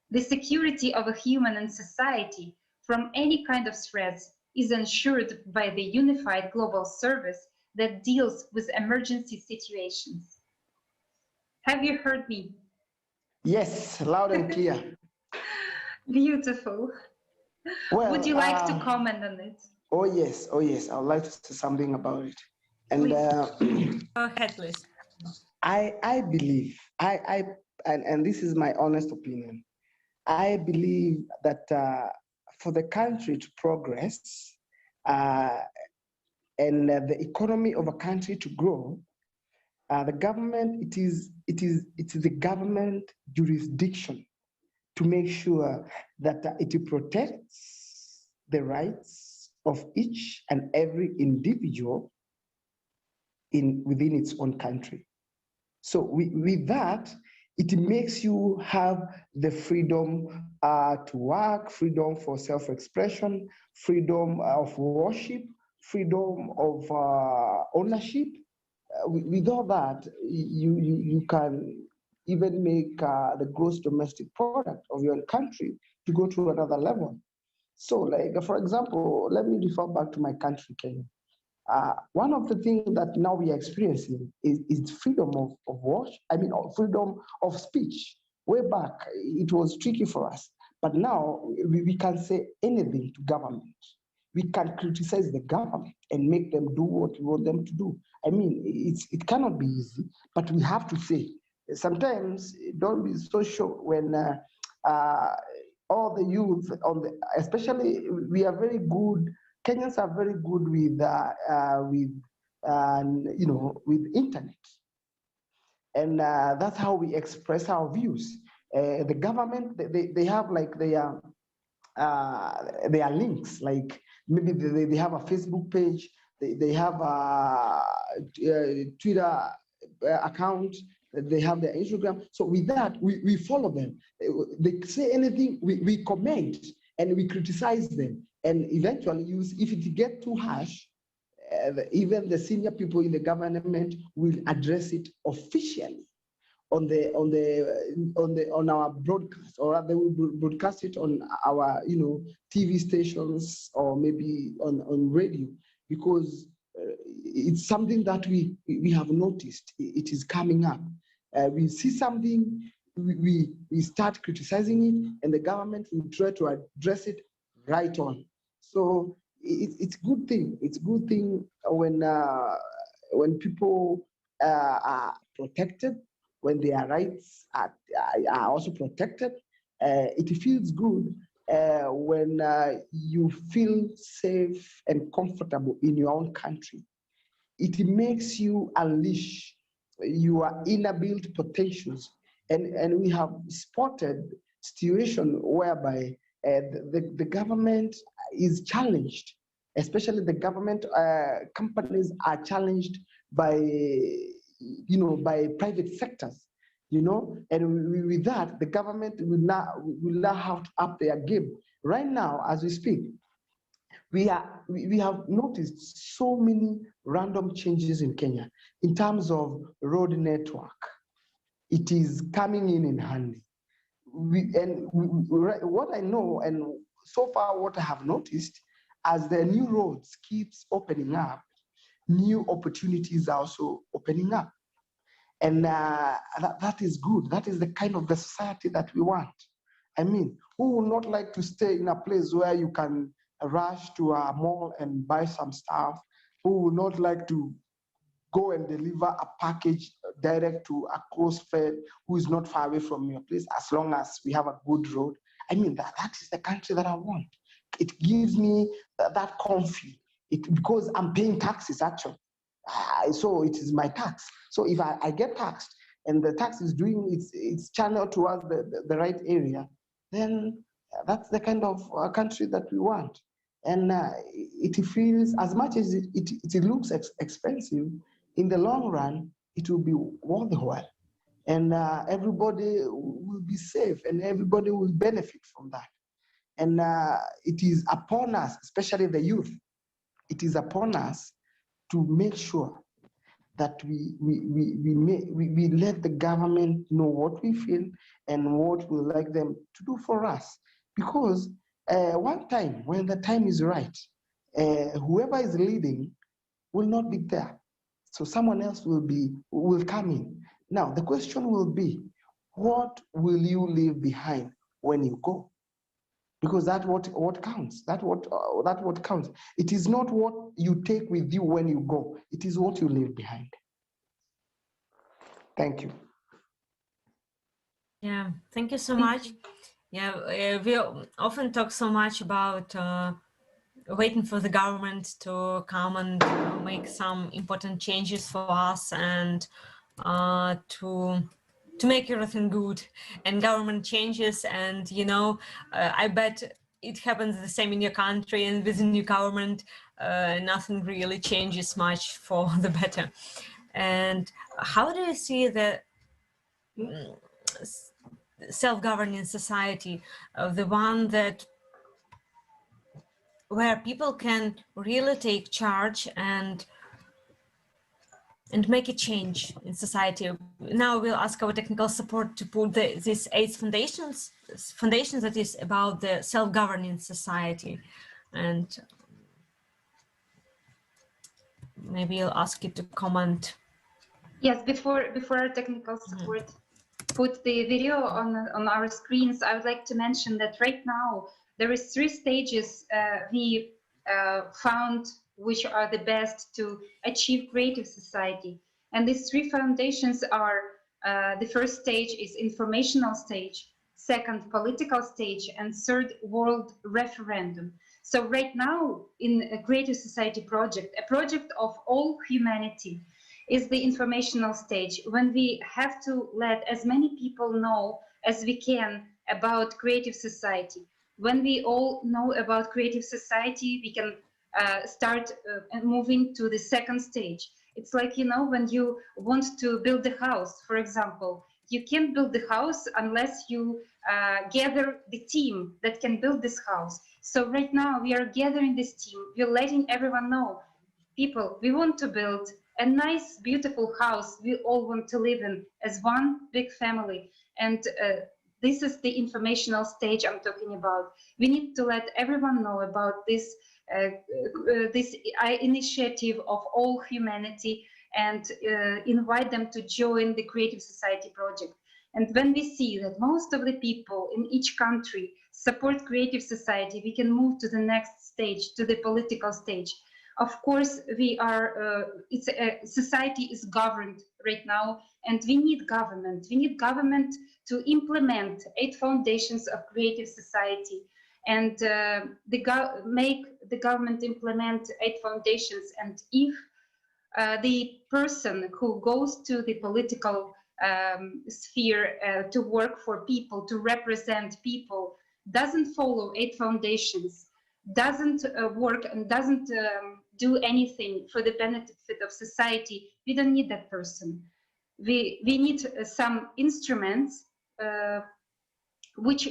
The security of a human and society from any kind of threats is ensured by the unified global service that deals with emergency situations. Have you heard me? Yes, loud and clear. Beautiful. Well, would you like to comment on it? Oh yes, I would like to say something about it. And go ahead, please. I believe and this is my honest opinion. I believe that for the country to progress and the economy of a country to grow, the government it is the government jurisdiction to make sure that it protects the rights of each and every individual within its own country. So with that, it makes you have the freedom to work, freedom for self-expression, freedom of worship, freedom of ownership. With all that, you can even make the gross domestic product of your country to go to another level. So, like for example, let me refer back to my country, Kenya. One of the things that now we are experiencing is freedom of worship. I mean, freedom of speech. Way back, it was tricky for us, but now we can say anything to government. We can criticize the government and make them do what we want them to do. I mean, it cannot be easy, but we have to say. Sometimes don't be so sure when all the youth especially we are very good. Kenyans are very good with internet, and that's how we express our views. The government they have like their links, like maybe they have a Facebook page, they have a Twitter account, they have their Instagram. So with that, we follow them. They say anything, we comment and we criticize them. And eventually, if it gets too harsh, even the senior people in the government will address it officially on our broadcast, or they will broadcast it on our TV stations or maybe on radio, because it's something that we have noticed. It is coming up. We see something, we start criticizing it, and the government will try to address it right on. So it's good thing. It's good thing when people are protected, when their rights are also protected. It feels good when you feel safe and comfortable in your own country. It makes you unleash your inner-built potentials. And we have spotted situation whereby the government is challenged, especially the government companies are challenged by, by private sectors, and with that, the government will now have to up their game. Right now, as we speak, we have noticed so many random changes in Kenya in terms of road network. It is coming in handy. What I know, and so far what I have noticed, as the new roads keeps opening up, new opportunities are also opening up. And that is good. That is the kind of the society that we want. I mean, who would not like to stay in a place where you can rush to a mall and buy some stuff? Who would not like to go and deliver a package direct to a close friend who is not far away from your place, as long as we have a good road? I mean, that is the country that I want. It gives me that comfort. Because I'm paying taxes, actually. So it is my tax. So if I get taxed and the tax is doing its channel towards the right area, then that's the kind of country that we want. And it feels, as much as it looks expensive, in the long run, it will be worth the while. And everybody will be safe and everybody will benefit from that. And it is upon us, especially the youth, it is upon us to make sure that we let the government know what we feel and what we like them to do for us. Because one time, when the time is right, whoever is leading will not be there. So someone else will come in. Now, the question will be, what will you leave behind when you go? Because that's what counts. That's what counts. It is not what you take with you when you go. It is what you leave behind. Thank you. Yeah, thank you so much. Yeah, we often talk so much about waiting for the government to come and make some important changes for us and to make everything good, and government changes, and I bet it happens the same in your country, and with the new government nothing really changes much for the better. And how do you see the self-governing society, the one where people can really take charge and make a change in society? Now we'll ask our technical support to put these 8 foundations that is about the self-governing society, and maybe I'll ask you to comment. Yes, before our technical support put the video on our screens, I would like to mention that right now there is 3 stages we found which are the best to achieve creative society. And these 3 foundations are, the first stage is informational stage, second political stage, and third world referendum. So right now in a creative society project, a project of all humanity, is the informational stage, when we have to let as many people know as we can about creative society. When we all know about creative society, we can start moving to the second stage. It's like, when you want to build a house, for example, you can't build the house unless you gather the team that can build this house. So right now we are gathering this team, we're letting everyone know, people, we want to build a nice, beautiful house we all want to live in as one big family. And this is the informational stage I'm talking about. We need to let everyone know about this initiative of all humanity, and invite them to join the Creative Society project. And when we see that most of the people in each country support Creative Society, we can move to the next stage, to the political stage. Of course, we are, society is governed right now, and we need government. We need government to implement 8 foundations of Creative Society and make the government implement 8 foundations. And if the person who goes to the political sphere to work for people, to represent people, doesn't follow 8 foundations, doesn't work and doesn't do anything for the benefit of society, we don't need that person. We need some instruments which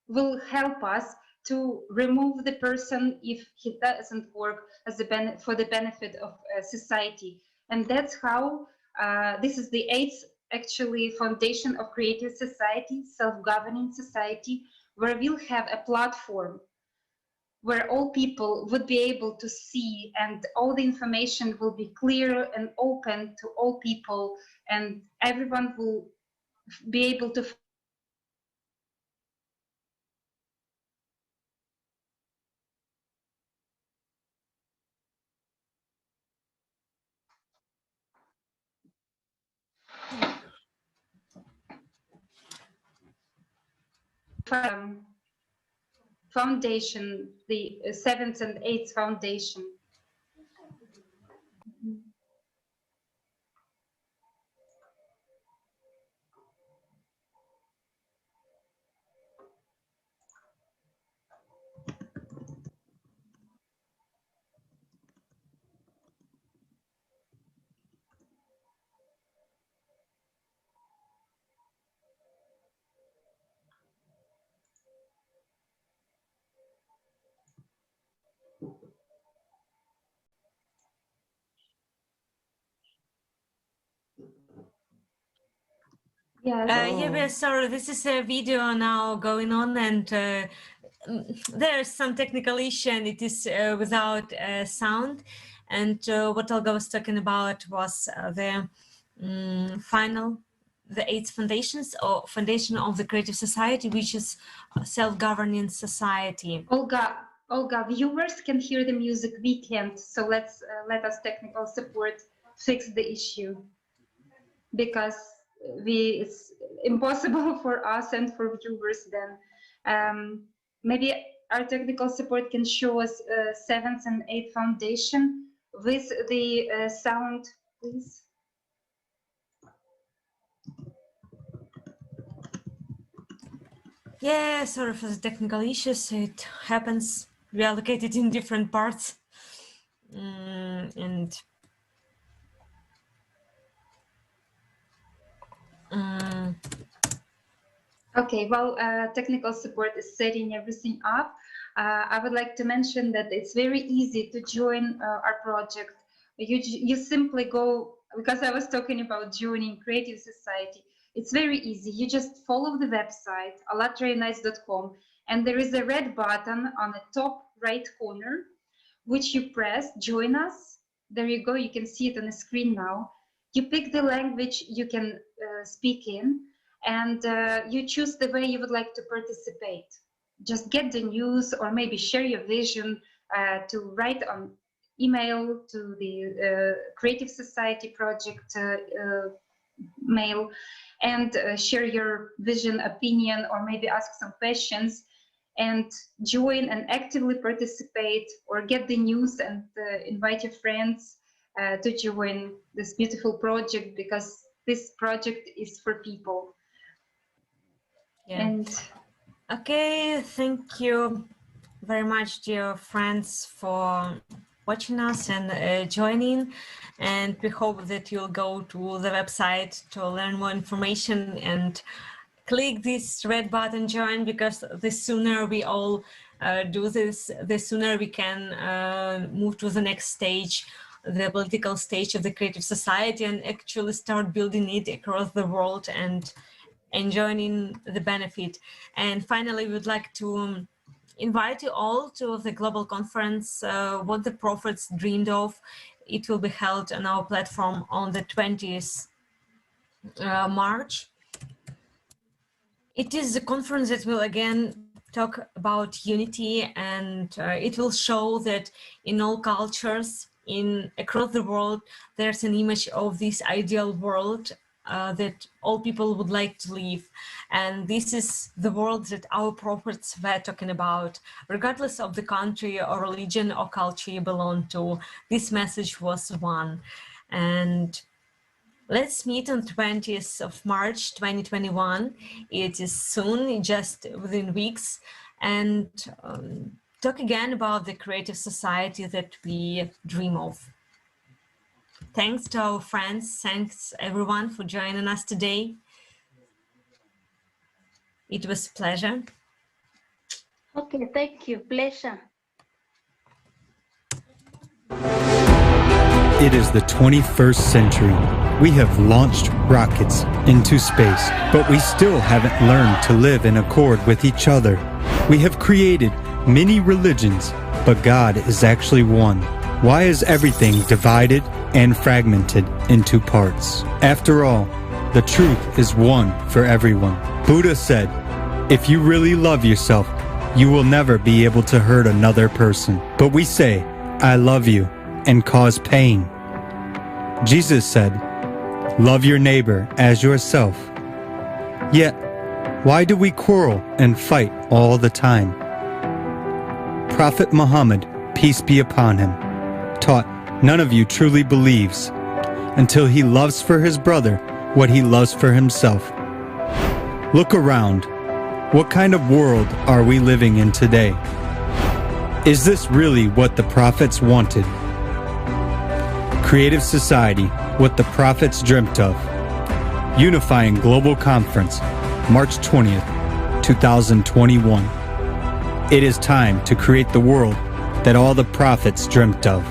will help us to remove the person if he doesn't work as for the benefit of society. And that's how this is the 8th actually foundation of Creative Society, self-governing society, where we'll have a platform where all people would be able to see, and all the information will be clear and open to all people, and everyone will be able to foundation, the 7th and 8th foundation. Yeah, sorry, this is a video now going on, and there's some technical issue, and it is without sound. And what Olga was talking about was the the 8th foundations, or foundation of the Creative Society, which is a self-governing society. Olga, viewers can hear the music, we can't, so let us technical support fix the issue, because it's impossible for us and for viewers then. Maybe our technical support can show us 7th and 8th foundation with the sound, please. Yeah, sorry for the technical issues. It happens. We are located in different parts, and Okay, well, technical support is setting everything up. I would like to mention that it's very easy to join our project. You simply go, because I was talking about joining Creative Society, it's very easy. You just follow the website, Allatraunites.com, and there is a red button on the top right corner, which you press, join us. There you go, you can see it on the screen now. You pick the language you can speak in, and you choose the way you would like to participate. Just get the news, or maybe share your vision to write on email to the Creative Society project mail, and share your vision, opinion, or maybe ask some questions, and join and actively participate, or get the news and invite your friends to join this beautiful project, because this project is for people. Yeah. And okay, thank you very much, dear friends, for watching us and joining. And we hope that you'll go to the website to learn more information and click this red button, join, because the sooner we all do this, the sooner we can move to the next stage, the political stage of the Creative Society, and actually start building it across the world and enjoying the benefit. And finally, we would like to invite you all to the global conference, What the Prophets Dreamed of. it will be held on our platform on the 20th March. It is a conference that will again talk about unity, and it will show that in all cultures across the world, there's an image of this ideal world that all people would like to live. And this is the world that our prophets were talking about. Regardless of the country or religion or culture you belong to, this message was one. And let's meet on 20th of March 2021. It is soon, just within weeks, and talk again about the creative society that we dream of. Thanks to our friends. Thanks everyone for joining us today. It was a pleasure. Okay, thank you. Pleasure. It is the 21st century. We have launched rockets into space, but we still haven't learned to live in accord with each other. We have created many religions, but God is actually one. Why is everything divided and fragmented into parts? After all, the truth is one for everyone. Buddha said, if you really love yourself, you will never be able to hurt another person. But we say, I love you, and cause pain. Jesus said, love your neighbor as yourself. Yet, why do we quarrel and fight all the time? Prophet Muhammad, peace be upon him, taught none of you truly believes until he loves for his brother what he loves for himself. Look around. What kind of world are we living in today? Is this really what the prophets wanted? Creative society, what the prophets dreamt of. Unifying Global Conference, March 20th, 2021. It is time to create the world that all the prophets dreamt of.